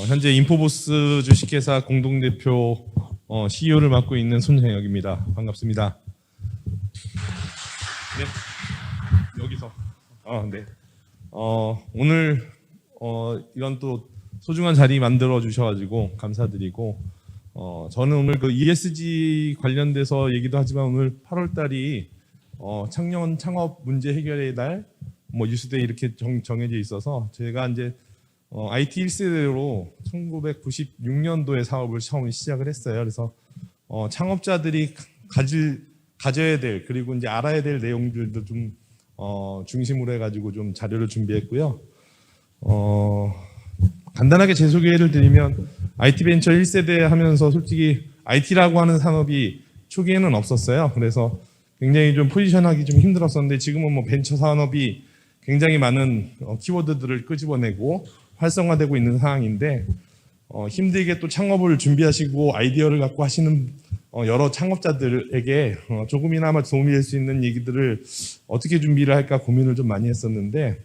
현재 인포보스 주식회사 공동대표 CEO를 맡고 있는 손정혁입니다. 반갑습니다. 네, 여기서 네. 오늘 이런 또 소중한 자리 만들어 주셔가지고 감사드리고 저는 오늘 그 ESG 관련돼서 얘기도 하지만 오늘 8월달이 청년 창업 문제 해결의 달, 뉴스데이 이렇게 정해져 있어서 제가 이제 IT 1세대로 1996년도에 사업을 처음 시작을 했어요. 그래서 창업자들이 가져야 될 그리고 이제 알아야 될 내용들도 좀 중심으로 해가지고 좀 자료를 준비했고요. 간단하게 제 소개를 드리면 IT 벤처 1세대 하면서 솔직히 IT라고 하는 산업이 초기에는 없었어요. 그래서 굉장히 좀 포지션하기 좀 힘들었었는데 지금은 벤처 산업이 굉장히 많은 키워드들을 끄집어내고 활성화되고 있는 상황인데 힘들게 또 창업을 준비하시고 아이디어를 갖고 하시는 여러 창업자들에게 조금이나마 도움이 될 수 있는 얘기들을 어떻게 준비를 할까 고민을 좀 많이 했었는데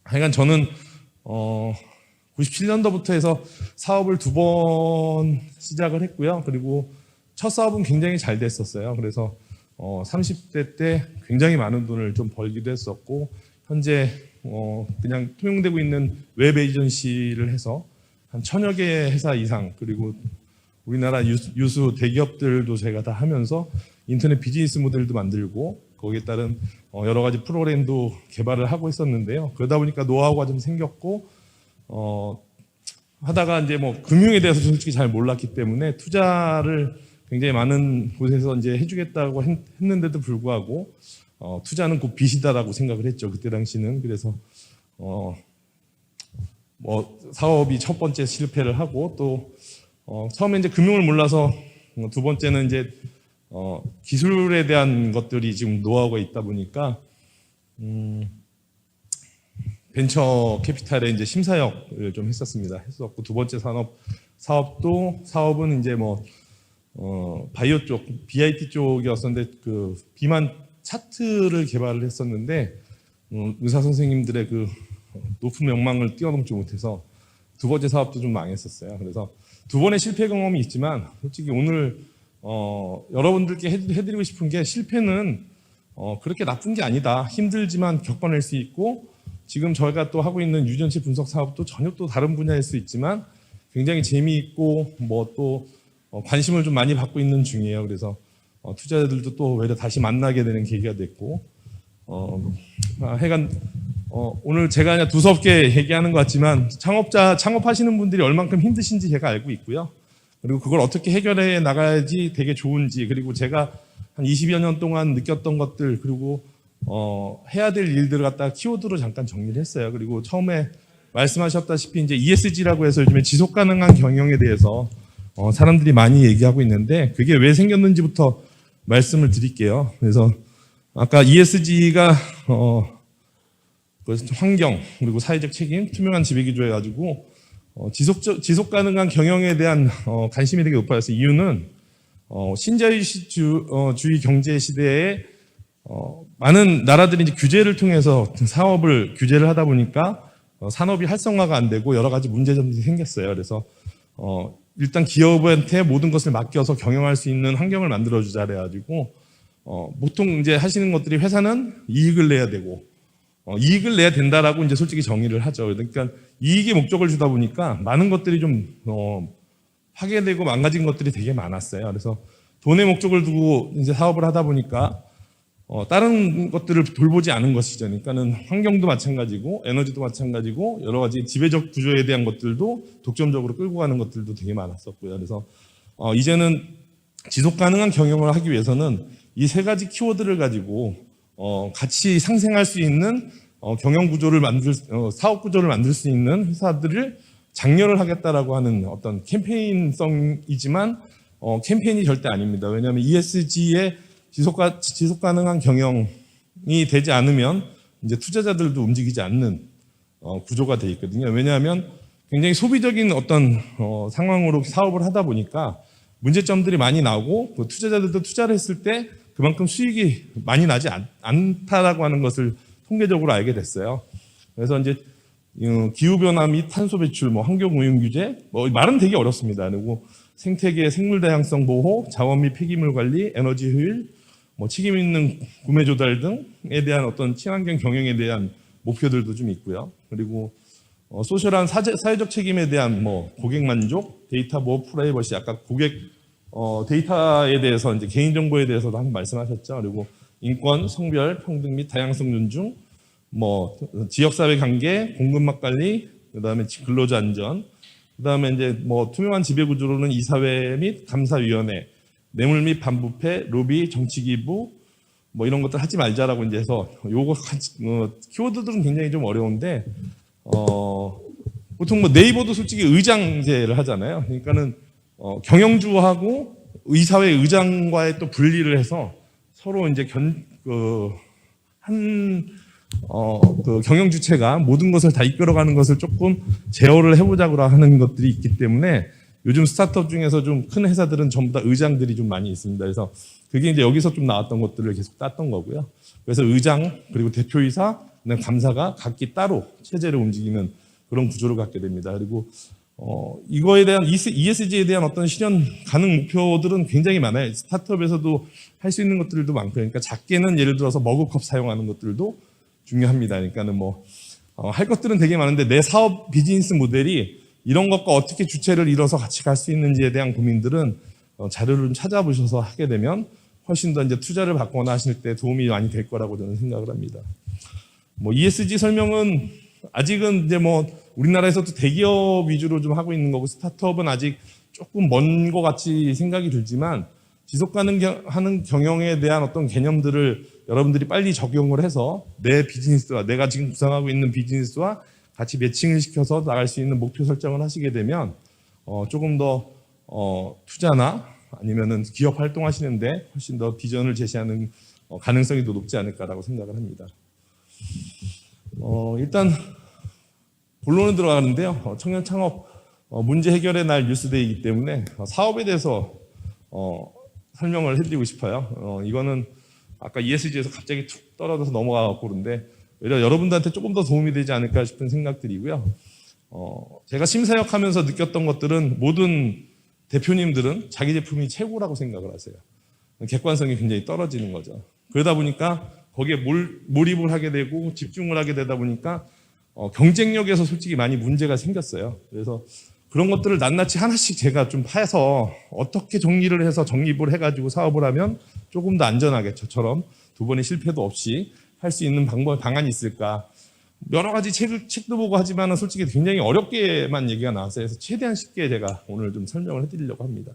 하여간 저는 97년도부터 해서 사업을 2번 시작을 했고요. 그리고 첫 사업은 굉장히 잘 됐었어요. 그래서 30대 때 굉장히 많은 돈을 좀 벌기도 했었고 현재 그냥 통용되고 있는 웹 에이전시를 해서 한 1000여 개의 회사 이상 그리고 우리나라 유수 대기업들도 제가 다 하면서 인터넷 비즈니스 모델도 만들고 거기에 따른 여러 가지 프로그램도 개발을 하고 있었는데요. 그러다 보니까 노하우가 좀 생겼고 하다가 이제 금융에 대해서 솔직히 잘 몰랐기 때문에 투자를 굉장히 많은 곳에서 이제 해주겠다고 했는데도 불구하고 투자는 곧 빚이다라고 생각을 했죠. 그때 당시는. 그래서 사업이 첫 번째 실패를 하고 또 처음에 이제 금융을 몰라서 두 번째는 이제 기술에 대한 것들이 지금 노하우가 있다 보니까 벤처 캐피탈에 이제 심사역을 좀 했었고 두 번째 사업은 이제 바이오 쪽, BIT 쪽이었었는데 그 비만 차트를 개발을 했었는데 의사 선생님들의 그 높은 명망을 뛰어넘지 못해서 두 번째 사업도 좀 망했었어요. 그래서 두 번의 실패 경험이 있지만 솔직히 오늘 여러분들께 해드리고 싶은 게 실패는 그렇게 나쁜 게 아니다. 힘들지만 겪어낼 수 있고 지금 저희가 또 하고 있는 유전체 분석 사업도 전혀 또 다른 분야일 수 있지만 굉장히 재미있고 또 관심을 좀 많이 받고 있는 중이에요. 그래서 투자자들도 또 외려 다시 만나게 되는 계기가 됐고 하여간 오늘 제가 그냥 두섭게 얘기하는 것 같지만 창업하시는 분들이 얼만큼 힘드신지 제가 알고 있고요. 그리고 그걸 어떻게 해결해 나가야지 되게 좋은지 그리고 제가 한 20여 년 동안 느꼈던 것들 그리고 해야 될 일들을 갖다가 키워드로 잠깐 정리를 했어요. 그리고 처음에 말씀하셨다시피 이제 ESG라고 해서 요즘에 지속 가능한 경영에 대해서 사람들이 많이 얘기하고 있는데 그게 왜 생겼는지부터 말씀을 드릴게요. 그래서 아까 ESG가 환경 그리고 사회적 책임, 투명한 지배구조 해가지고 지속 가능한 경영에 대한 관심이 되게 높아졌어요. 이유는 신자유주의 경제 시대에 많은 나라들이 이제 규제를 통해서 사업을 규제를 하다 보니까 산업이 활성화가 안 되고 여러 가지 문제점들이 생겼어요. 그래서 일단 기업한테 모든 것을 맡겨서 경영할 수 있는 환경을 만들어주자 그래가지고 보통 이제 하시는 것들이 회사는 이익을 내야 되고 이익을 내야 된다라고 이제 솔직히 정의를 하죠. 그러니까 이익의 목적을 주다 보니까 많은 것들이 좀 파괴되고 망가진 것들이 되게 많았어요. 그래서 돈의 목적을 두고 이제 사업을 하다 보니까 다른 것들을 돌보지 않은 것이죠. 그러니까는 환경도 마찬가지고 에너지도 마찬가지고 여러 가지 지배적 구조에 대한 것들도 독점적으로 끌고 가는 것들도 되게 많았었고요. 그래서 이제는 지속 가능한 경영을 하기 위해서는 이 세 가지 키워드를 가지고 같이 상생할 수 있는 경영 구조를 사업 구조를 만들 수 있는 회사들을 장려를 하겠다라고 하는 어떤 캠페인성이지만 캠페인이 절대 아닙니다. 왜냐하면 ESG의 지속 가능한 경영을 되지 않으면 이제 투자자들도 움직이지 않는 구조가 돼 있거든요. 왜냐하면 굉장히 소비적인 어떤 상황으로 사업을 하다 보니까 문제점들이 많이 나오고 그 투자자들도 투자를 했을 때 그만큼 수익이 많이 나지 않다라고 하는 것을 통계적으로 알게 됐어요. 그래서 이제 기후변화 및 탄소 배출, 환경 오염 규제, 말은 되게 어렵습니다. 그리고 생태계 생물 다양성 보호, 자원 및 폐기물 관리, 에너지 효율, 책임 있는 구매 조달 등에 대한 어떤 친환경 경영에 대한 목표들도 좀 있고요. 그리고 소셜한 사회적 책임에 대한 고객 만족, 데이터 보호, 프라이버시, 아까 고객 데이터에 대해서 이제 개인 정보에 대해서도 한번 말씀하셨죠. 그리고 인권, 성별, 평등 및 다양성 존중, 지역사회 관계, 공급망 관리, 그다음에 근로자 안전, 그다음에 이제 투명한 지배 구조로는 이사회 및 감사위원회, 뇌물 및 반부패, 로비, 정치기부, 이런 것들 하지 말자라고 이제 해서 요거 키워드들은 굉장히 좀 어려운데 보통 네이버도 솔직히 의장제를 하잖아요. 그러니까는 경영주하고 의사회 의장과의 또 분리를 해서 서로 이제 그 경영 주체가 모든 것을 다 이끌어가는 것을 조금 제어를 해보자고 하는 것들이 있기 때문에 요즘 스타트업 중에서 좀 큰 회사들은 전부 다 의장들이 좀 많이 있습니다. 그래서 그게 이제 여기서 좀 나왔던 것들을 계속 땄던 거고요. 그래서 의장 그리고 대표이사, 감사가 각기 따로 체제를 움직이는 그런 구조를 갖게 됩니다. 그리고 이거에 대한 ESG에 대한 어떤 실현 가능 목표들은 굉장히 많아요. 스타트업에서도 할 수 있는 것들도 많고, 그러니까 작게는 예를 들어서 머그컵 사용하는 것들도 중요합니다. 그러니까는 할 것들은 되게 많은데 내 사업 비즈니스 모델이 이런 것과 어떻게 주체를 이뤄서 같이 갈 수 있는지에 대한 고민들은 자료를 좀 찾아보셔서 하게 되면 훨씬 더 이제 투자를 받거나 하실 때 도움이 많이 될 거라고 저는 생각을 합니다. ESG 설명은 아직은 이제 우리나라에서도 대기업 위주로 좀 하고 있는 거고 스타트업은 아직 조금 먼 것 같이 생각이 들지만 지속 가능한 경영에 대한 어떤 개념들을 여러분들이 빨리 적용을 해서 내 비즈니스와 내가 지금 구상하고 있는 비즈니스와 같이 매칭을 시켜서 나갈 수 있는 목표 설정을 하시게 되면 조금 더 투자나 아니면은 기업 활동하시는데 훨씬 더 비전을 제시하는 가능성이 더 높지 않을까라고 생각을 합니다. 일단 본론으로 들어가는데요. 청년 창업 문제 해결의 날 뉴스데이이기 때문에 사업에 대해서 설명을 해드리고 싶어요. 이거는 아까 ESG에서 갑자기 툭 떨어져서 넘어가고 그런데 오히려 여러분들한테 조금 더 도움이 되지 않을까 싶은 생각들이고요. 제가 심사역하면서 느꼈던 것들은 모든 대표님들은 자기 제품이 최고라고 생각을 하세요. 객관성이 굉장히 떨어지는 거죠. 그러다 보니까 거기에 몰입을 하게 되고 집중을 하게 되다 보니까 경쟁력에서 솔직히 많이 문제가 생겼어요. 그래서 그런 것들을 낱낱이 하나씩 제가 좀 파서 어떻게 정리를 해서 정립을 해가지고 사업을 하면 조금 더 안전하게 저처럼 두 번의 실패도 없이 할 수 있는 방안이 있을까. 여러 가지 책도 보고 하지만 솔직히 굉장히 어렵게만 얘기가 나왔어요. 그래서 최대한 쉽게 제가 오늘 좀 설명을 해드리려고 합니다.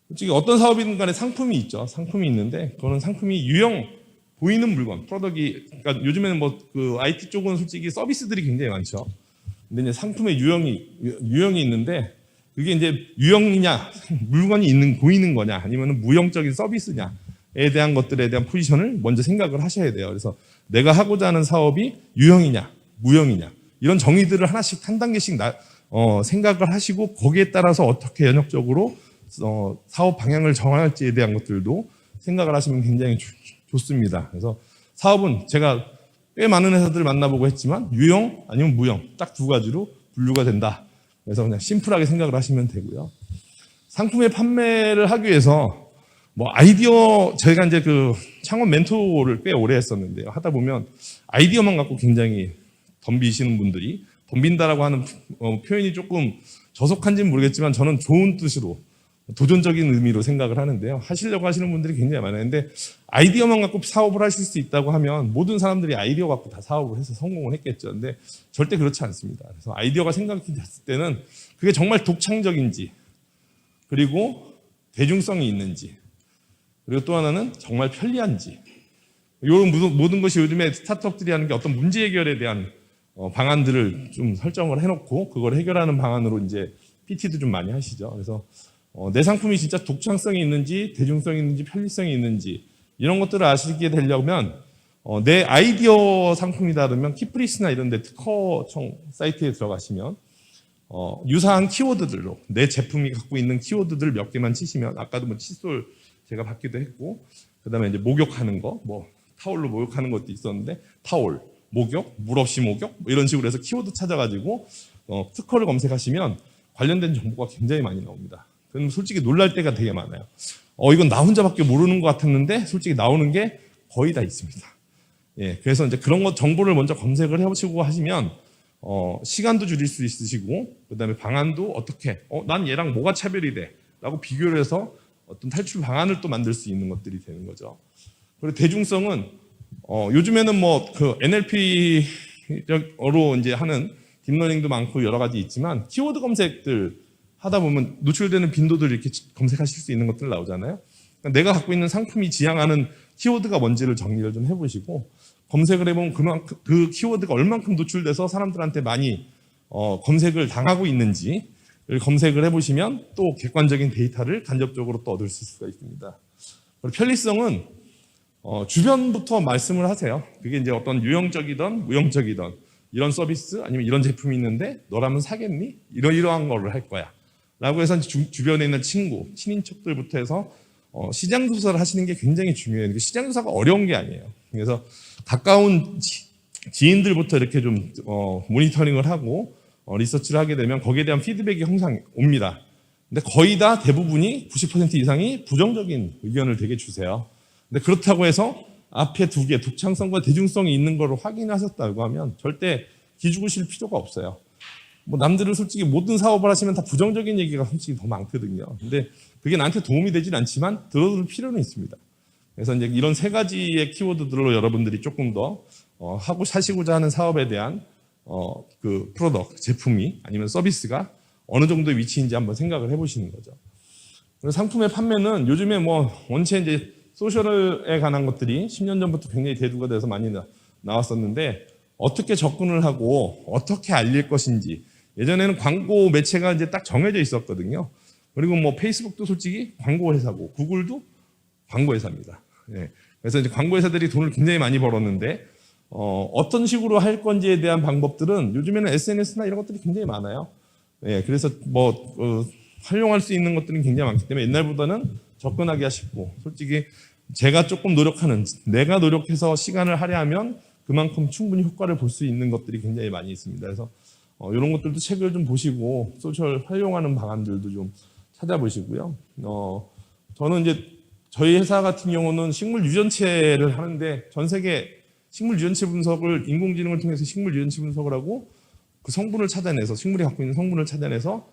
솔직히 어떤 사업이든 간에 상품이 있죠. 상품이 있는데 그거는 상품이 보이는 물건, 프로덕이, 그러니까 요즘에는 IT 쪽은 솔직히 서비스들이 굉장히 많죠. 근데 이제 상품의 유형이 있는데 그게 이제 유형이냐, 물건이 보이는 거냐, 아니면 무형적인 서비스냐에 대한 것들에 대한 포지션을 먼저 생각을 하셔야 돼요. 그래서 내가 하고자 하는 사업이 유형이냐, 무형이냐, 이런 정의들을 하나씩 한 단계씩 생각을 하시고 거기에 따라서 어떻게 연역적으로 사업 방향을 정할지에 대한 것들도 생각을 하시면 굉장히 좋습니다. 그래서 사업은 제가 꽤 많은 회사들을 만나보고 했지만 유형 아니면 무형 딱 두 가지로 분류가 된다. 그래서 그냥 심플하게 생각을 하시면 되고요. 상품의 판매를 하기 위해서 아이디어, 저희가 이제 그 창업 멘토를 꽤 오래 했었는데요. 하다 보면 아이디어만 갖고 굉장히 덤비시는 분들이, 덤빈다라고 하는 표현이 조금 저속한지는 모르겠지만 저는 좋은 뜻으로 도전적인 의미로 생각을 하는데요. 하시려고 하시는 분들이 굉장히 많아요. 근데 아이디어만 갖고 사업을 하실 수 있다고 하면 모든 사람들이 아이디어 갖고 다 사업을 해서 성공을 했겠죠. 근데 절대 그렇지 않습니다. 그래서 아이디어가 생각이 됐을 때는 그게 정말 독창적인지, 그리고 대중성이 있는지, 그리고 또 하나는 정말 편리한지, 이런 모든 것이 요즘에 스타트업들이 하는 게 어떤 문제 해결에 대한 방안들을 좀 설정을 해놓고 그걸 해결하는 방안으로 이제 PT도 좀 많이 하시죠. 그래서 내 상품이 진짜 독창성이 있는지, 대중성이 있는지, 편리성이 있는지 이런 것들을 아시게 되려면 내 아이디어 상품이다 그러면 키프리스나 이런 데 특허청 사이트에 들어가시면 유사한 키워드들로 내 제품이 갖고 있는 키워드들 몇 개만 치시면, 아까도 뭐 칫솔 제가 받기도 했고, 그다음에 이제 목욕하는 거, 뭐 타올로 목욕하는 것도 있었는데 타올, 목욕, 물 없이 목욕 뭐 이런 식으로 해서 키워드 찾아가지고 특허를 검색하시면 관련된 정보가 굉장히 많이 나옵니다. 그럼 솔직히 놀랄 때가 되게 많아요. 이건 나 혼자밖에 모르는 것 같았는데 솔직히 나오는 게 거의 다 있습니다. 예, 그래서 이제 그런 것 정보를 먼저 검색을 해보시고 하시면 시간도 줄일 수 있으시고, 그다음에 방안도 어떻게 난 얘랑 뭐가 차별이 돼라고 비교를 해서 어떤 탈출 방안을 또 만들 수 있는 것들이 되는 거죠. 그리고 대중성은 요즘에는 뭐 그 NLP로 이제 하는 딥러닝도 많고 여러 가지 있지만, 키워드 검색들 하다 보면 노출되는 빈도들 이렇게 검색하실 수 있는 것들 나오잖아요. 그러니까 내가 갖고 있는 상품이 지향하는 키워드가 뭔지를 정리를 좀 해보시고, 검색을 해보면 그 키워드가 얼만큼 노출돼서 사람들한테 많이 검색을 당하고 있는지를 검색을 해보시면 또 객관적인 데이터를 간접적으로 또 얻을 수가 있습니다. 그리고 편리성은 주변부터 말씀을 하세요. 그게 이제 어떤 유형적이든 무형적이든 이런 서비스 아니면 이런 제품이 있는데 너라면 사겠니? 이러한 거를 할 거야 라고 해서 주변에 있는 친구, 친인척들부터 해서 시장 조사를 하시는 게 굉장히 중요해요. 시장 조사가 어려운 게 아니에요. 그래서 가까운 지인들부터 이렇게 좀 모니터링을 하고 리서치를 하게 되면 거기에 대한 피드백이 항상 옵니다. 근데 거의 다 대부분이 90% 이상이 부정적인 의견을 되게 주세요. 근데 그렇다고 해서 앞에 두 개, 독창성과 대중성이 있는 걸 확인하셨다고 하면 절대 기죽으실 필요가 없어요. 뭐 남들은 솔직히 모든 사업을 하시면 다 부정적인 얘기가 솔직히 더 많거든요. 근데 그게 나한테 도움이 되진 않지만 들어줄 필요는 있습니다. 그래서 이제 이런 세 가지의 키워드들로 여러분들이 조금 더 하고 사시고자 하는 사업에 대한 그 프로덕트, 제품이 아니면 서비스가 어느 정도의 위치인지 한번 생각을 해보시는 거죠. 그리고 상품의 판매는 요즘에 뭐 원체 이제 소셜에 관한 것들이 10년 전부터 굉장히 대두가 돼서 많이 나왔었는데, 어떻게 접근을 하고 어떻게 알릴 것인지, 예전에는 광고 매체가 이제 딱 정해져 있었거든요. 그리고 뭐 페이스북도 솔직히 광고 회사고 구글도 광고 회사입니다. 예. 그래서 이제 광고 회사들이 돈을 굉장히 많이 벌었는데 어떤 식으로 할 건지에 대한 방법들은 요즘에는 SNS나 이런 것들이 굉장히 많아요. 예. 그래서 뭐 활용할 수 있는 것들은 굉장히 많기 때문에 옛날보다는 접근하기가 쉽고, 솔직히 제가 조금 노력하는, 내가 노력해서 시간을 할애하면 그만큼 충분히 효과를 볼 수 있는 것들이 굉장히 많이 있습니다. 그래서 이런 것들도 책을 좀 보시고 소셜 활용하는 방안들도 좀 찾아보시고요. 저는 이제 저희 회사 같은 경우는 식물 유전체를 하는데, 전 세계 식물 유전체 분석을 인공지능을 통해서 식물 유전체 분석을 하고 그 성분을 찾아내서, 식물이 갖고 있는 성분을 찾아내서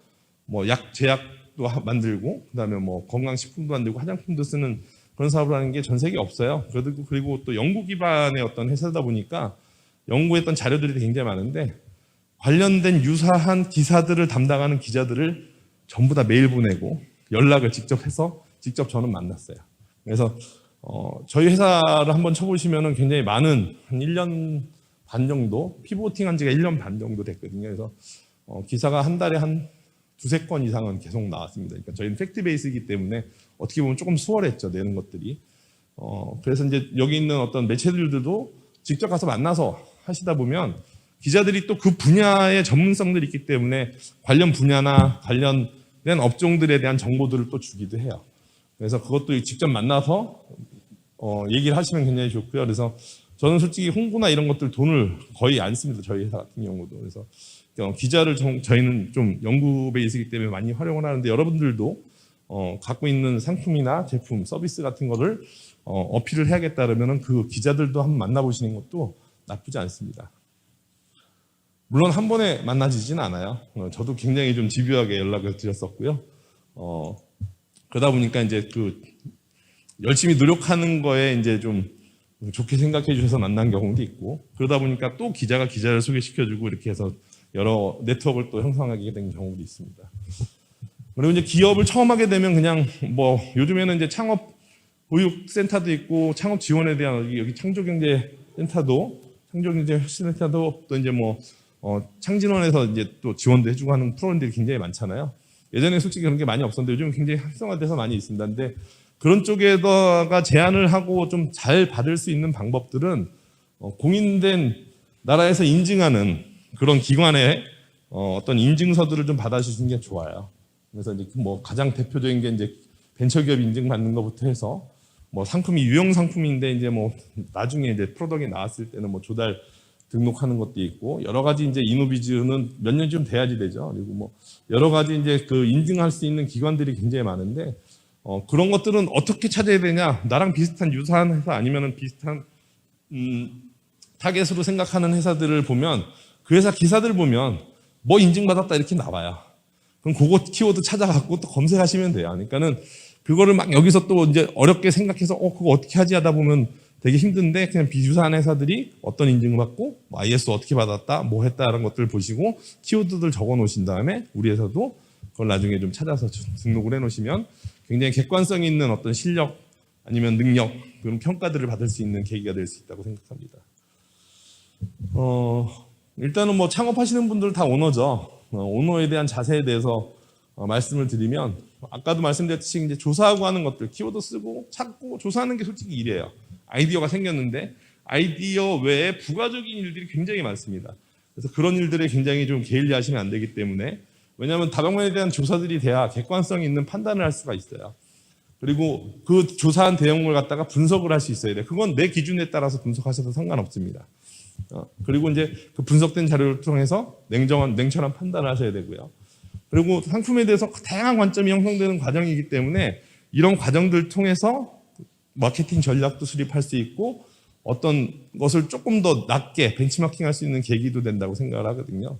뭐 제약도 만들고, 그다음에 뭐 건강식품도 만들고 화장품도 쓰는 그런 사업을 하는 게 전 세계에 없어요. 그리고 또 연구 기반의 어떤 회사다 보니까 연구했던 자료들이 굉장히 많은데, 관련된 유사한 기사들을 담당하는 기자들을 전부 다 메일 보내고 연락을 직접 해서 직접 저는 만났어요. 그래서 저희 회사를 한번 쳐보시면은 굉장히 많은, 한 1년 반 정도, 피보팅 한 지가 1년 반 정도 됐거든요. 그래서 기사가 한 달에 한 두세 건 이상은 계속 나왔습니다. 그러니까 저희는 팩트 베이스이기 때문에 어떻게 보면 조금 수월했죠, 내는 것들이. 그래서 이제 여기 있는 어떤 매체들도 직접 가서 만나서 하시다 보면 기자들이 또 그 분야의 전문성들이 있기 때문에 관련 분야나 관련된 업종들에 대한 정보들을 또 주기도 해요. 그래서 그것도 직접 만나서 얘기를 하시면 굉장히 좋고요. 그래서 저는 솔직히 홍보나 이런 것들 돈을 거의 안 씁니다, 저희 회사 같은 경우도. 그래서 기자를 저희는 좀 연구 베이스이기 때문에 많이 활용을 하는데, 여러분들도 갖고 있는 상품이나 제품, 서비스 같은 거를 어필을 해야겠다 그러면 그 기자들도 한번 만나보시는 것도 나쁘지 않습니다. 물론 한 번에 만나지진 않아요. 저도 굉장히 좀 집요하게 연락을 드렸었고요. 그러다 보니까 이제 그 열심히 노력하는 거에 이제 좀 좋게 생각해 주셔서 만난 경우도 있고, 그러다 보니까 또 기자가 기자를 소개시켜주고 이렇게 해서 여러 네트워크를 또 형성하게 된 경우도 있습니다. 그리고 이제 기업을 처음 하게 되면 그냥 뭐 요즘에는 이제 창업 보육센터도 있고 창업 지원에 대한 여기 창조경제센터도, 창조경제센터도 또 이제 뭐 창진원에서 이제 또 지원도 해주고 하는 프로그램들이 굉장히 많잖아요. 예전에 솔직히 그런 게 많이 없었는데 요즘 굉장히 활성화돼서 많이 있습니다. 근데 그런 쪽에다가 제안을 하고 좀 잘 받을 수 있는 방법들은 공인된 나라에서 인증하는 그런 기관의 어떤 인증서들을 좀 받아주시는 게 좋아요. 그래서 이제 뭐 가장 대표적인 게 이제 벤처기업 인증 받는 것부터 해서 뭐 상품이 유형 상품인데 이제 뭐 나중에 이제 프로덕트가 나왔을 때는 뭐 조달 등록하는 것도 있고 여러 가지 이제 이노비즈는 몇 년 좀 돼야지 되죠. 그리고 뭐 여러 가지 이제 그 인증할 수 있는 기관들이 굉장히 많은데 그런 것들은 어떻게 찾아야 되냐? 나랑 비슷한 유사한 회사 아니면은 비슷한 타겟으로 생각하는 회사들을 보면 그 회사 기사들 보면 뭐 인증받았다 이렇게 나와요. 그럼 그거 키워드 찾아갖고 또 검색하시면 돼요. 그러니까는 그거를 막 여기서 또 이제 어렵게 생각해서 그거 어떻게 하지 하다 보면 되게 힘든데 그냥 비유사한 회사들이 어떤 인증을 받고 뭐 IS 어떻게 받았다 뭐 했다 이런 것들을 보시고 키워드들 적어 놓으신 다음에 우리 회사도 그걸 나중에 좀 찾아서 등록을 해 놓으시면 굉장히 객관성 있는 어떤 실력 아니면 능력 그런 평가들을 받을 수 있는 계기가 될 수 있다고 생각합니다. 일단은 뭐 창업하시는 분들 다 오너죠. 오너에 대한 자세에 대해서 말씀을 드리면 아까도 말씀드렸듯이 이제 조사하고 하는 것들 키워드 쓰고 찾고 조사하는 게 솔직히 일이에요. 아이디어가 생겼는데 아이디어 외에 부가적인 일들이 굉장히 많습니다. 그래서 그런 일들에 굉장히 좀 게을리하시면 안 되기 때문에 왜냐하면 다방면에 대한 조사들이 돼야 객관성 있는 판단을 할 수가 있어요. 그리고 그 조사한 내용을 갖다가 분석을 할 수 있어야 돼요. 그건 내 기준에 따라서 분석하셔도 상관없습니다. 그리고 이제 그 분석된 자료를 통해서 냉철한 판단을 하셔야 되고요. 그리고 상품에 대해서 다양한 관점이 형성되는 과정이기 때문에 이런 과정들을 통해서 마케팅 전략도 수립할 수 있고 어떤 것을 조금 더 낮게 벤치마킹 할 수 있는 계기도 된다고 생각을 하거든요.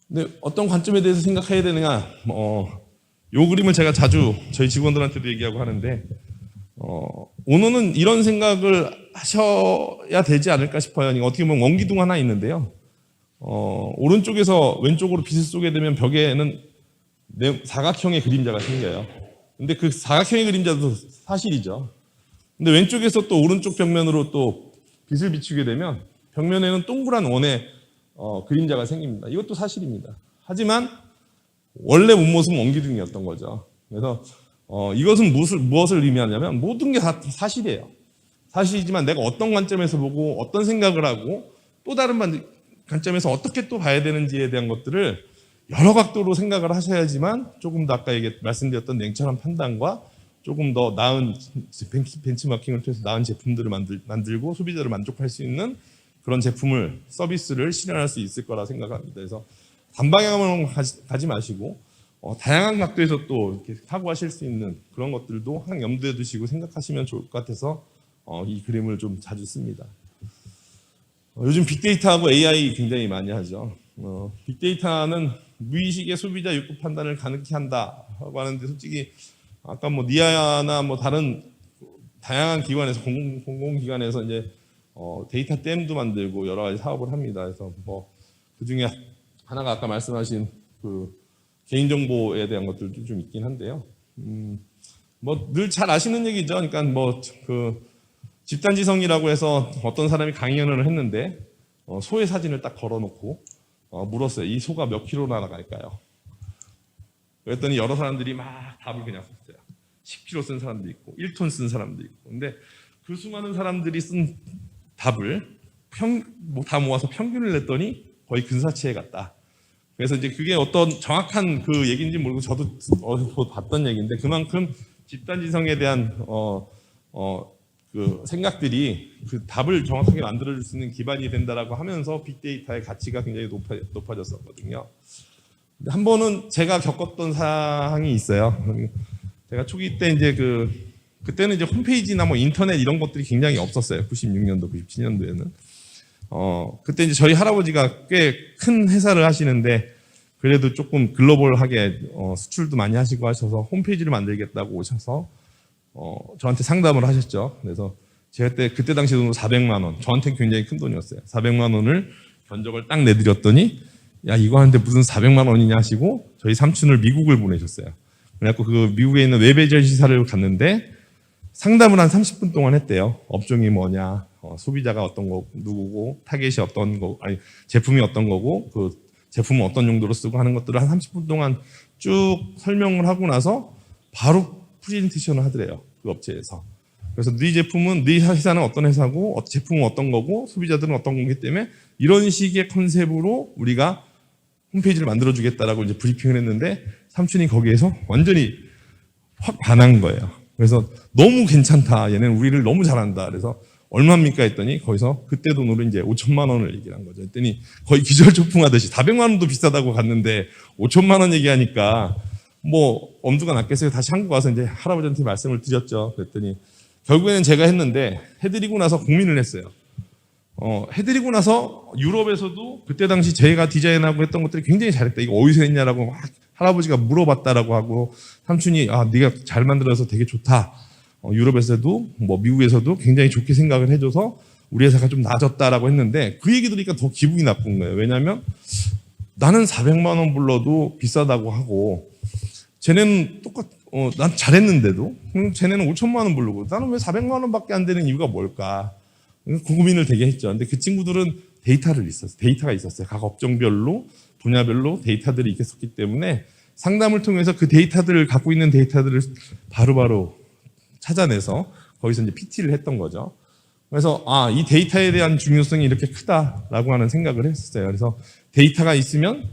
근데 어떤 관점에 대해서 생각해야 되느냐, 요 그림을 제가 자주 저희 직원들한테도 얘기하고 하는데, 오너는 이런 생각을 하셔야 되지 않을까 싶어요. 어떻게 보면 원기둥 하나 있는데요. 오른쪽에서 왼쪽으로 빛을 쏘게 되면 벽에는 사각형의 그림자가 생겨요. 근데 그 사각형의 그림자도 사실이죠. 근데 왼쪽에서 또 오른쪽 벽면으로 또 빛을 비추게 되면 벽면에는 동그란 원의 그림자가 생깁니다. 이것도 사실입니다. 하지만 원래 본모습은 원기둥이었던 거죠. 그래서 이것은 무엇을 의미하냐면 모든 게 다 사실이에요. 사실이지만 내가 어떤 관점에서 보고 어떤 생각을 하고 또 다른 관점에서 어떻게 또 봐야 되는지에 대한 것들을 여러 각도로 생각을 하셔야지만 조금 더 아까 말씀드렸던 냉철한 판단과 조금 더 나은 벤치마킹을 통해서 나은 제품들을 만들고 소비자를 만족할 수 있는 그런 제품을 서비스를 실현할 수 있을 거라 생각합니다. 그래서 단방향으로 가지 마시고 다양한 각도에서 또 이렇게 사고하실 수 있는 그런 것들도 항상 염두에 두시고 생각하시면 좋을 것 같아서 이 그림을 좀 자주 씁니다. 요즘 빅데이터하고 AI 굉장히 많이 하죠. 빅데이터는 무의식의 소비자 욕구 판단을 가능케 한다고 하는데 솔직히 아까 뭐 니아나 뭐 다른 다양한 기관에서 공공기관에서 이제 데이터 댐도 만들고 여러 가지 사업을 합니다. 그래서 뭐 그 중에 하나가 아까 말씀하신 그 개인정보에 대한 것들도 좀 있긴 한데요. 뭐 늘 잘 아시는 얘기죠. 그러니까 뭐 그 집단지성이라고 해서 어떤 사람이 강연을 했는데 소의 사진을 딱 걸어놓고 물었어요. 이 소가 몇 킬로나 나갈까요? 그랬더니 여러 사람들이 막 답을 그냥 썼어요. 10kg 쓴 사람도 있고 1톤 쓴 사람도 있고. 근데 그 수많은 사람들이 쓴 답을 다 모아서 평균을 냈더니 거의 근사치에 갔다. 그래서 이제 그게 어떤 정확한 그 얘기인지 모르고 저도 봤던 얘기인데 그만큼 집단지성에 대한 그 생각들이 그 답을 정확하게 만들어줄 수 있는 기반이 된다라고 하면서 빅데이터의 가치가 굉장히 높아졌었거든요. 한 번은 제가 겪었던 사항이 있어요. 제가 초기 때 이제 그때는 이제 홈페이지나 뭐 인터넷 이런 것들이 굉장히 없었어요. 96년도, 97년도에는. 그때 이제 저희 할아버지가 꽤 큰 회사를 하시는데 그래도 조금 글로벌하게 수출도 많이 하시고 하셔서 홈페이지를 만들겠다고 오셔서 저한테 상담을 하셨죠. 그래서 제가 그때 당시 돈으로 400만 원, 저한테 굉장히 큰 돈이었어요. 400만 원을 견적을 딱 내드렸더니 야 이거 하는데 무슨 400만 원이냐 하시고 저희 삼촌을 미국을 보내셨어요. 그래갖고 그 미국에 있는 외배절시사를 갔는데 상담을 한 30분 동안 했대요. 업종이 뭐냐, 소비자가 어떤 거 누구고, 타겟이 어떤 거, 아니 제품이 어떤 거고, 그 제품은 어떤 용도로 쓰고 하는 것들을 한 30분 동안 쭉 설명을 하고 나서 바로 프레젠테이션을 하더래요. 그 업체에서. 그래서 네 제품은 네 회사는 어떤 회사고 제품은 어떤 거고 소비자들은 어떤 거기 때문에 이런 식의 컨셉으로 우리가 홈페이지를 만들어주겠다라고 이제 브리핑을 했는데 삼촌이 거기에서 완전히 확 반한 거예요. 그래서 너무 괜찮다. 얘는 우리를 너무 잘한다. 그래서 얼마입니까 했더니 거기서 그때 돈으로 이제 5천만 원을 얘기를 한 거죠. 했더니 거의 기절초풍하듯이 400만 원도 비싸다고 갔는데 5천만 원 얘기하니까 뭐 엄두가 났겠어요. 다시 한국 와서 이제 할아버지한테 말씀을 드렸죠. 그랬더니 결국에는 제가 했는데 해드리고 나서 고민을 했어요. 해드리고 나서 유럽에서도 그때 당시 제가 디자인하고 했던 것들이 굉장히 잘했다. 이거 어디서 했냐라고 막 할아버지가 물어봤다라고 하고 삼촌이 네가 잘 만들어서 되게 좋다. 유럽에서도 뭐 미국에서도 굉장히 좋게 생각을 해줘서 우리 회사가 좀 나아졌다라고 했는데 그 얘기 들으니까 더 기분이 나쁜 거예요. 왜냐하면 나는 400만 원 불러도 비싸다고 하고 쟤네는 난 잘했는데도 쟤네는 5천만 원 부르고 나는 왜 400만 원밖에 안 되는 이유가 뭘까? 그 고민을 되게 했죠. 근데 그 친구들은 데이터가 있었어요. 각 업종별로 분야별로 데이터들이 있었기 때문에 상담을 통해서 그 데이터들을 갖고 있는 데이터들을 바로바로 찾아내서 거기서 이제 PT를 했던 거죠. 그래서 이 데이터에 대한 중요성이 이렇게 크다라고 하는 생각을 했었어요. 그래서 데이터가 있으면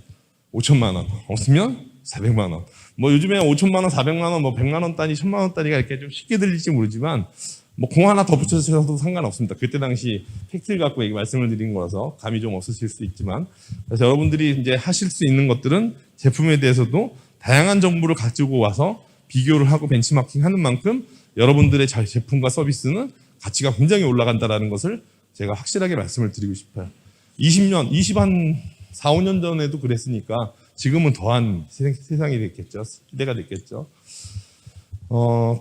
5천만 원, 없으면 400만 원. 뭐 요즘에 5천만 원, 400만 원, 뭐 100만 원 단위, 1000만 원 단위가 이렇게 좀 쉽게 들릴지 모르지만 뭐 공 하나 더 붙여주셔도 상관없습니다. 그때 당시 팩트를 갖고 말씀을 드린 거라서 감이 좀 없으실 수 있지만 그래서 여러분들이 이제 하실 수 있는 것들은 제품에 대해서도 다양한 정보를 가지고 와서 비교를 하고 벤치마킹 하는 만큼 여러분들의 제품과 서비스는 가치가 굉장히 올라간다는 것을 제가 확실하게 말씀을 드리고 싶어요. 20년, 4, 5년 전에도 그랬으니까 지금은 더한 세상이 됐겠죠. 시대가 됐겠죠.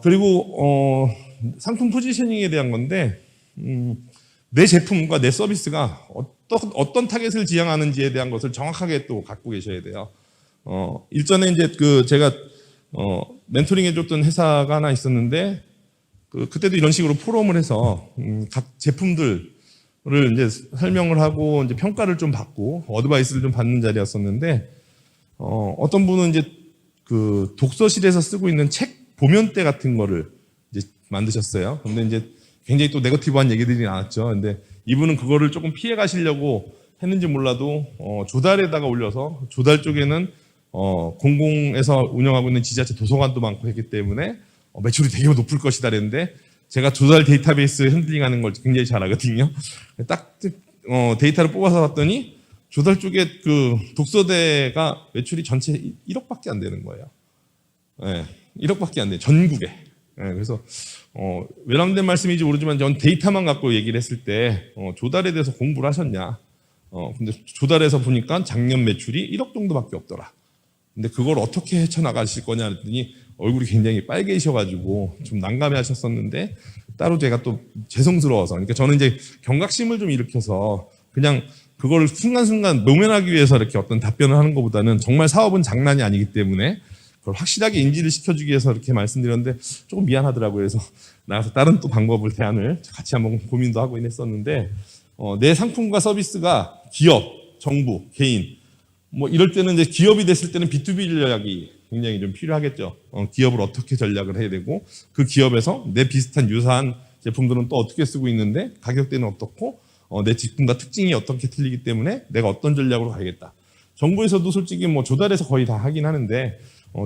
그리고 상품 포지셔닝에 대한 건데 내 제품과 내 서비스가 어떤 타겟을 지향하는지에 대한 것을 정확하게 또 갖고 계셔야 돼요. 일전에 이제 제가 멘토링 해줬던 회사가 하나 있었는데 그때도 이런 식으로 포럼을 해서 각 제품들을 이제 설명을 하고 이제 평가를 좀 받고 어드바이스를 좀 받는 자리였었는데 어떤 분은 이제 그 독서실에서 쓰고 있는 책 보면대 같은 거를 이제 만드셨어요. 근데 이제 굉장히 또 네거티브한 얘기들이 나왔죠. 근데 이분은 그거를 조금 피해 가시려고 했는지 몰라도 조달에다가 올려서 조달 쪽에는 공공에서 운영하고 있는 지자체 도서관도 많고 했기 때문에 매출이 되게 높을 것이다 그랬는데 제가 조달 데이터베이스 핸들링하는 걸 굉장히 잘하거든요. 딱 데이터를 뽑아서 봤더니 조달 쪽에 그 독서대가 매출이 전체 1억밖에 안 되는 거예요. 네, 1억밖에 안 돼요. 전국에. 네, 그래서 외람된 말씀인지 모르지만 전 데이터만 갖고 얘기를 했을 때 조달에 대해서 공부를 하셨냐. 근데 조달해서 보니까 작년 매출이 1억 정도밖에 없더라. 근데 그걸 어떻게 헤쳐나가실 거냐 했더니 얼굴이 굉장히 빨개지셔가지고 좀 난감해 하셨었는데 따로 제가 또 죄송스러워서 그러니까 저는 이제 경각심을 좀 일으켜서 그냥 그걸 순간순간 노면하기 위해서 이렇게 어떤 답변을 하는 것보다는 정말 사업은 장난이 아니기 때문에 그걸 확실하게 인지를 시켜주기 위해서 이렇게 말씀드렸는데 조금 미안하더라고요. 그래서 나가서 다른 또 방법을 대안을 같이 한번 고민도 하고 했었는데 내 상품과 서비스가 기업, 정부, 개인 뭐 이럴 때는 이제 기업이 됐을 때는 B2B 전략이 굉장히 좀 필요하겠죠. 기업을 어떻게 전략을 해야 되고 그 기업에서 내 비슷한 유사한 제품들은 또 어떻게 쓰고 있는데 가격대는 어떻고 내 제품과 특징이 어떻게 틀리기 때문에 내가 어떤 전략으로 가야겠다. 정부에서도 솔직히 뭐 조달해서 거의 다 하긴 하는데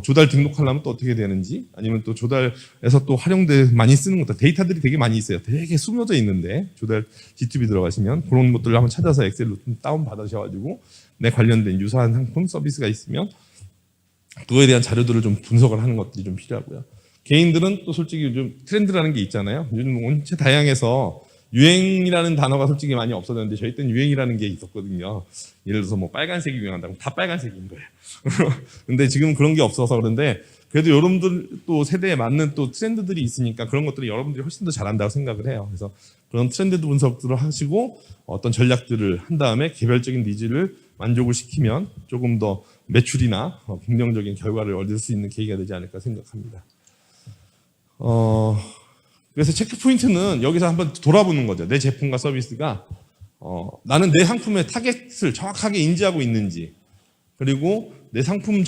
조달 등록하려면 또 어떻게 되는지 아니면 또 조달에서 또 활용돼 많이 쓰는 것들 데이터들이 되게 많이 있어요. 되게 숨어져 있는데 조달 G2B 들어가시면 그런 것들을 한번 찾아서 엑셀로 좀 다운 받으셔가지고 내 관련된 유사한 상품 서비스가 있으면 그거에 대한 자료들을 좀 분석을 하는 것들이 좀 필요하고요. 개인들은 또 솔직히 요즘 트렌드라는 게 있잖아요. 요즘 원체 다양해서 유행이라는 단어가 솔직히 많이 없어졌는데 저희 때는 유행이라는 게 있었거든요. 예를 들어서 뭐 빨간색이 유행한다고 다 빨간색인 거예요. 근데 지금 그런 게 없어서 그런데 그래도 여러분들 또 세대에 맞는 또 트렌드들이 있으니까 그런 것들을 여러분들이 훨씬 더 잘한다고 생각을 해요. 그래서 그런 트렌드 분석들을 하시고 어떤 전략들을 한 다음에 개별적인 니즈를 만족을 시키면 조금 더 매출이나 긍정적인 결과를 얻을 수 있는 계기가 되지 않을까 생각합니다. 그래서 체크 포인트는 여기서 한번 돌아보는 거죠. 내 제품과 서비스가 나는 내 상품의 타겟을 정확하게 인지하고 있는지, 그리고 내 상품의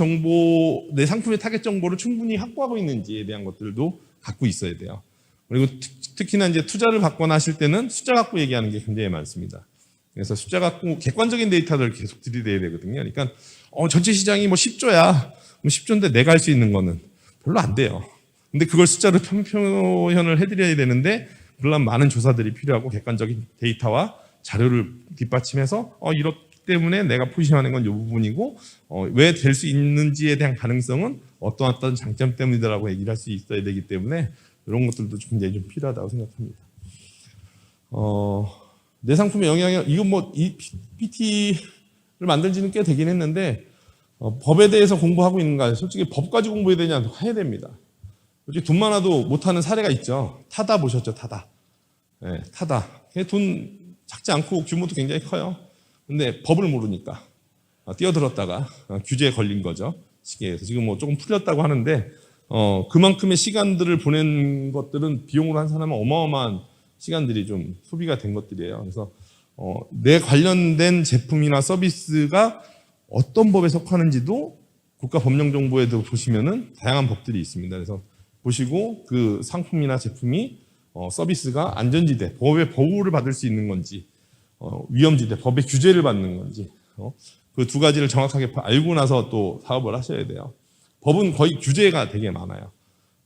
타겟 정보를 충분히 확보하고 있는지에 대한 것들도 갖고 있어야 돼요. 그리고 특히나 이제 투자를 받거나 하실 때는 숫자 갖고 얘기하는 게 굉장히 많습니다. 그래서 숫자 갖고 객관적인 데이터를 계속 들이대야 되거든요. 그러니까 전체 시장이 뭐 10조야. 10조인데 내가 할 수 있는 거는 별로 안 돼요. 근데 그걸 숫자로 표현을 해드려야 되는데 물론 많은 조사들이 필요하고 객관적인 데이터와 자료를 뒷받침해서 이렇기 때문에 내가 포지션하는 건 이 부분이고 왜 될 수 있는지에 대한 가능성은 어떤 장점 때문이다라고 얘기를 할 수 있어야 되기 때문에 이런 것들도 굉장히 좀 필요하다고 생각합니다. 내 상품의 영향력, 이건 뭐 이 PPT를 만든 지는 꽤 되긴 했는데 법에 대해서 공부하고 있는가? 솔직히 법 가지고 공부해야 되냐? 해야 됩니다. 솔직히 돈 많아도 못하는 사례가 있죠. 타다 보셨죠? 타다. 네, 타다. 돈 작지 않고 규모도 굉장히 커요. 근데 법을 모르니까 뛰어들었다가 규제에 걸린 거죠. 시계에서. 지금 뭐 조금 풀렸다고 하는데 그만큼의 시간들을 보낸 것들은 비용으로 한 사람은 어마어마한 시간들이 좀 소비가 된 것들이에요. 그래서 내 관련된 제품이나 서비스가 어떤 법에 속하는지도 국가법령정보에도 보시면은 다양한 법들이 있습니다. 그래서 보시고 그 상품이나 제품이 서비스가 안전지대, 법의 보호를 받을 수 있는 건지 위험지대, 법의 규제를 받는 건지 그 두 가지를 정확하게 알고 나서 또 사업을 하셔야 돼요. 법은 거의 규제가 되게 많아요.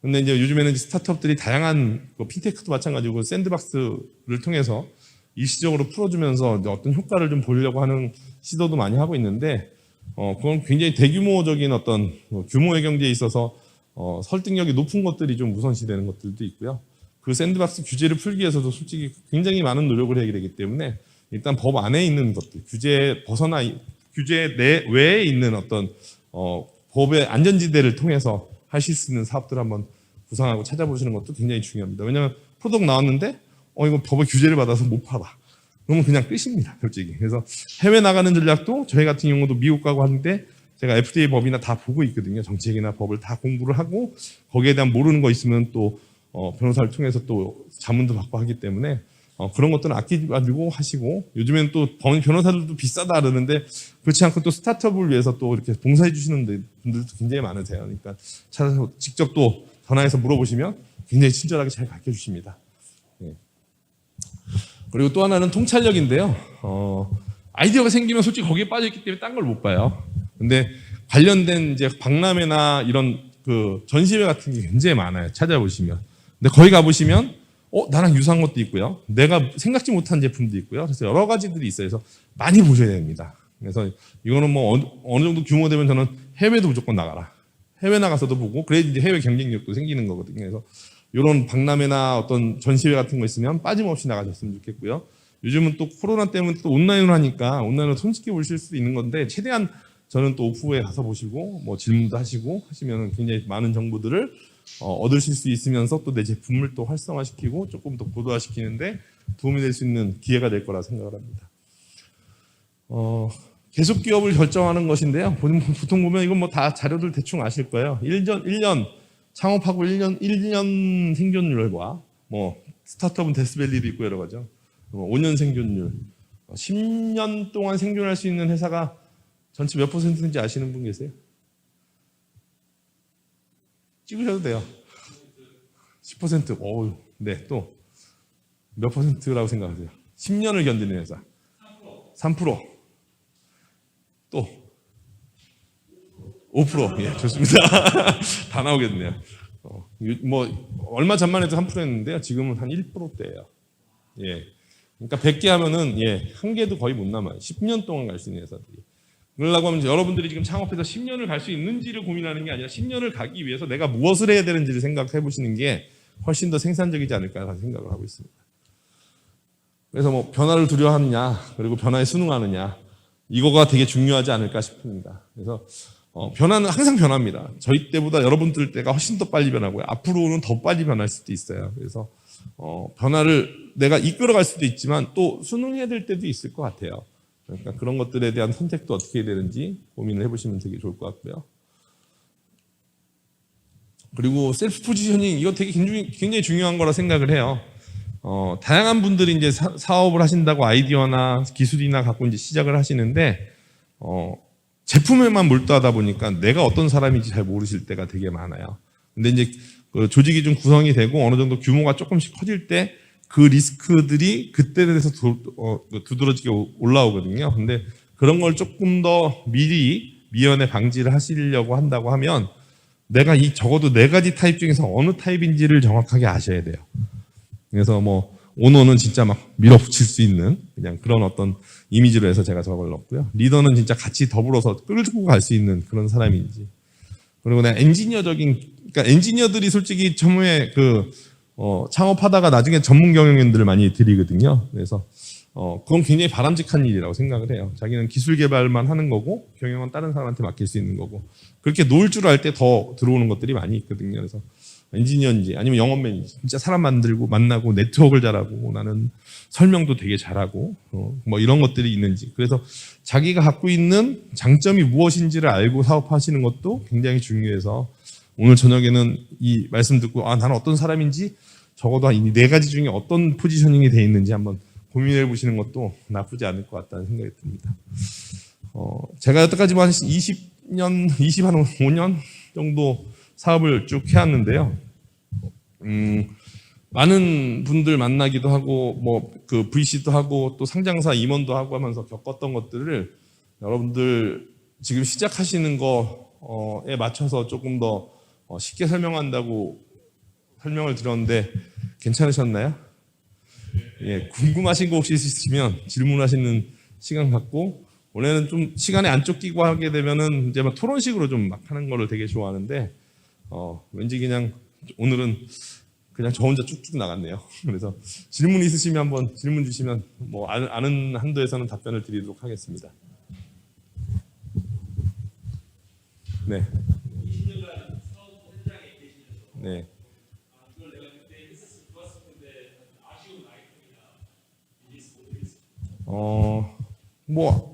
근데 이제 요즘에는 스타트업들이 다양한 핀테크도 마찬가지고 샌드박스를 통해서 일시적으로 풀어주면서 어떤 효과를 좀 보려고 하는 시도도 많이 하고 있는데 그건 굉장히 대규모적인 어떤 규모의 경제에 있어서 설득력이 높은 것들이 좀 우선시되는 것들도 있고요. 그 샌드박스 규제를 풀기 위해서도 솔직히 굉장히 많은 노력을 해야 되기 때문에 일단 법 안에 있는 것들, 규제에 벗어나 규제 외에 있는 어떤 법의 안전지대를 통해서 하실 수 있는 사업들을 한번 구상하고 찾아보시는 것도 굉장히 중요합니다. 왜냐하면 프로덕트 나왔는데 이거 법의 규제를 받아서 못 팔아. 그러면 그냥 끝입니다. 솔직히. 그래서 해외 나가는 전략도 저희 같은 경우도 미국 가고 하는데 제가 FDA 법이나 다 보고 있거든요. 정책이나 법을 다 공부를 하고 거기에 대한 모르는 거 있으면 또 변호사를 통해서 또 자문도 받고 하기 때문에 그런 것들은 아끼지 말고 하시고 요즘에는 또 변호사들도 비싸다 그러는데 그렇지 않고 또 스타트업을 위해서 또 이렇게 봉사해 주시는 분들도 굉장히 많으세요. 그러니까 찾아서 직접 또 전화해서 물어보시면 굉장히 친절하게 잘 가르쳐 주십니다. 네. 그리고 또 하나는 통찰력인데요. 아이디어가 생기면 솔직히 거기에 빠져 있기 때문에 딴 걸 못 봐요. 근데 관련된 이제 박람회나 이런 그 전시회 같은 게 굉장히 많아요. 찾아보시면. 근데 거기 가보시면 나랑 유사한 것도 있고요. 내가 생각지 못한 제품도 있고요. 그래서 여러 가지들이 있어요. 그래서 많이 보셔야 됩니다. 그래서 이거는 뭐 어느 정도 규모 되면 저는 해외도 무조건 나가라. 해외 나가서도 보고 그래야 이제 해외 경쟁력도 생기는 거거든요. 그래서 이런 박람회나 어떤 전시회 같은 거 있으면 빠짐없이 나가셨으면 좋겠고요. 요즘은 또 코로나 때문에 또 온라인으로 하니까 온라인으로 손쉽게 보실 수도 있는 건데 최대한 저는 또 오프에 가서 보시고 뭐 질문도 하시고 하시면 굉장히 많은 정보들을 얻으실 수 있으면서 또 내 제품을 또 활성화시키고 조금 더 고도화시키는데 도움이 될 수 있는 기회가 될 거라 생각을 합니다. 계속 기업을 결정하는 것인데요. 보통 보면 이건 뭐 다 자료들 대충 아실 거예요. 1년 창업하고 1년 생존율과 뭐 스타트업은 데스밸리도 있고 여러 가죠. 5년 생존율, 10년 동안 생존할 수 있는 회사가 전체 몇 %인지 아시는 분 계세요? 찍으셔도 돼요. 10%. 어우, 네, 또 몇 %라고 생각하세요? 10년을 견디는 회사. 3%. 또 5%. 예, 좋습니다. 다 나오겠네요. 뭐 얼마 전만 해도 3%였는데요. 지금은 한 1%대예요. 예. 그러니까 100개 하면은 한 개도 거의 못 남아요. 10년 동안 갈 수 있는 회사들이. 그러려고 하면 여러분들이 지금 창업해서 10년을 갈 수 있는지를 고민하는 게 아니라 10년을 가기 위해서 내가 무엇을 해야 되는지를 생각해 보시는 게 훨씬 더 생산적이지 않을까라는 생각을 하고 있습니다. 그래서 뭐 변화를 두려워하느냐 그리고 변화에 순응하느냐 이거가 되게 중요하지 않을까 싶습니다. 그래서 변화는 항상 변합니다. 저희 때보다 여러분들 때가 훨씬 더 빨리 변하고요. 앞으로는 더 빨리 변할 수도 있어요. 그래서 변화를 내가 이끌어갈 수도 있지만 또 순응해야 될 때도 있을 것 같아요. 그러니까 그런 것들에 대한 선택도 어떻게 해야 되는지 고민을 해보시면 되게 좋을 것 같고요. 그리고 셀프 포지셔닝 이거 되게 굉장히 중요한 거라 생각을 해요. 다양한 분들이 이제 사업을 하신다고 아이디어나 기술이나 갖고 이제 시작을 하시는데 제품에만 몰두하다 보니까 내가 어떤 사람인지 잘 모르실 때가 되게 많아요. 근데 이제 그 조직이 좀 구성이 되고 어느 정도 규모가 조금씩 커질 때 그 리스크들이 그때 대해서 두드러지게 올라오거든요. 근데 그런 걸 조금 더 미리 미연에 방지를 하시려고 한다고 하면 내가 이 적어도 네 가지 타입 중에서 어느 타입인지를 정확하게 아셔야 돼요. 그래서 뭐 오너는 진짜 막 밀어붙일 수 있는 그냥 그런 어떤 이미지로 해서 제가 저걸 넣었고요. 리더는 진짜 같이 더불어서 끌고 갈 수 있는 그런 사람인지. 그리고 그냥 그러니까 엔지니어들이 솔직히 처음에 창업하다가 나중에 전문 경영인들을 많이 들이거든요. 그래서 그건 굉장히 바람직한 일이라고 생각을 해요. 자기는 기술 개발만 하는 거고 경영은 다른 사람한테 맡길 수 있는 거고 그렇게 놓을 줄 알 때 더 들어오는 것들이 많이 있거든요. 그래서 엔지니어인지 아니면 영업맨인지 진짜 사람 만들고 만나고 네트워크를 잘하고 나는 설명도 되게 잘하고 뭐 이런 것들이 있는지 그래서 자기가 갖고 있는 장점이 무엇인지를 알고 사업하시는 것도 굉장히 중요해서 오늘 저녁에는 이 말씀 듣고 나는 어떤 사람인지 적어도 이 네 가지 중에 어떤 포지셔닝이 돼 있는지 한번 고민해 보시는 것도 나쁘지 않을 것 같다는 생각이 듭니다. 제가 여태까지 한 25년 정도 사업을 쭉 해왔는데요. 많은 분들 만나기도 하고, 그 VC도 하고, 또 상장사 임원도 하고 하면서 겪었던 것들을 여러분들 지금 시작하시는 거에 맞춰서 조금 더 쉽게 설명한다고 설명을 드렸는데 괜찮으셨나요? 예, 궁금하신 거 혹시 있으시면 질문하시는 시간 갖고 원래는 좀 시간에 안 쫓기고 하게 되면은 이제 막 토론식으로 좀 막 하는 거를 되게 좋아하는데 왠지 그냥 오늘은 그냥 저 혼자 쭉쭉 나갔네요. 그래서 질문 있으시면 한번 질문 주시면 뭐 아는 한도에서는 답변을 드리도록 하겠습니다. 네. 네.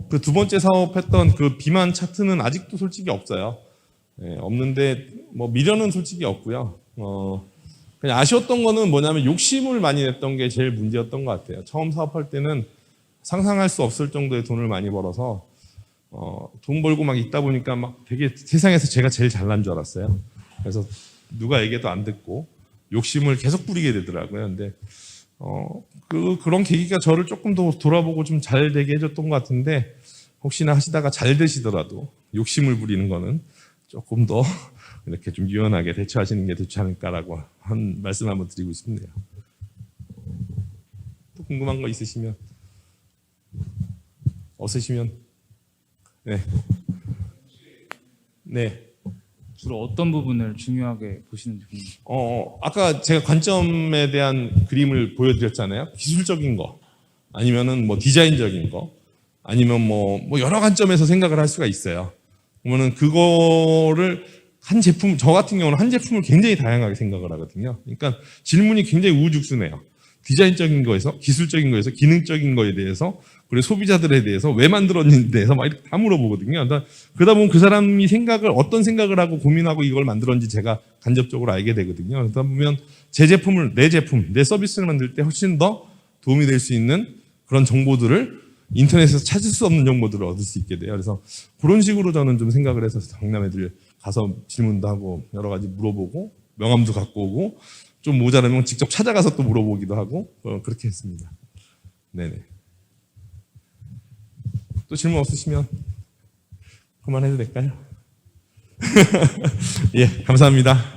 그 두 번째 사업했던 그 비만 차트는 아직도 솔직히 없어요. 네, 없는데 뭐 미련은 솔직히 없고요. 그냥 아쉬웠던 거는 뭐냐면 욕심을 많이 냈던 게 제일 문제였던 것 같아요. 처음 사업할 때는 상상할 수 없을 정도의 돈을 많이 벌어서 돈 벌고 막 있다 보니까 막 되게 세상에서 제가 제일 잘난 줄 알았어요. 그래서 누가 얘기도 안 듣고 욕심을 계속 부리게 되더라고요. 근데 그런 계기가 저를 조금 더 돌아보고 좀 잘 되게 해줬던 것 같은데 혹시나 하시다가 잘 되시더라도 욕심을 부리는 거는 조금 더 이렇게 좀 유연하게 대처하시는 게 좋지 않을까라고 한 말씀 한번 드리고 싶네요. 또 궁금한 거 있으시면 없으시면 네. 네. 주로 어떤 부분을 중요하게 보시는지 궁금해요. 아까 제가 관점에 대한 그림을 보여드렸잖아요. 기술적인 거, 아니면은 뭐 디자인적인 거, 아니면 뭐 여러 관점에서 생각을 할 수가 있어요. 그러면은 그거를 한 제품, 저 같은 경우는 한 제품을 굉장히 다양하게 생각을 하거든요. 그러니까 질문이 굉장히 우후죽순해요. 디자인적인 거에서, 기술적인 거에서, 기능적인 거에 대해서, 그리고 소비자들에 대해서, 왜 만들었는지에 대해서 막 이렇게 다 물어보거든요. 그러다 보면 그 사람이 어떤 생각을 하고 고민하고 이걸 만들었는지 제가 간접적으로 알게 되거든요. 그러다 보면 내 제품, 내 서비스를 만들 때 훨씬 더 도움이 될 수 있는 그런 정보들을 인터넷에서 찾을 수 없는 정보들을 얻을 수 있게 돼요. 그래서 그런 식으로 저는 좀 생각을 해서 강남 애들 가서 질문도 하고 여러 가지 물어보고 명함도 갖고 오고 좀 모자라면 직접 찾아가서 또 물어보기도 하고 그렇게 했습니다. 네네. 또 질문 없으시면 그만해도 될까요? 예, 감사합니다.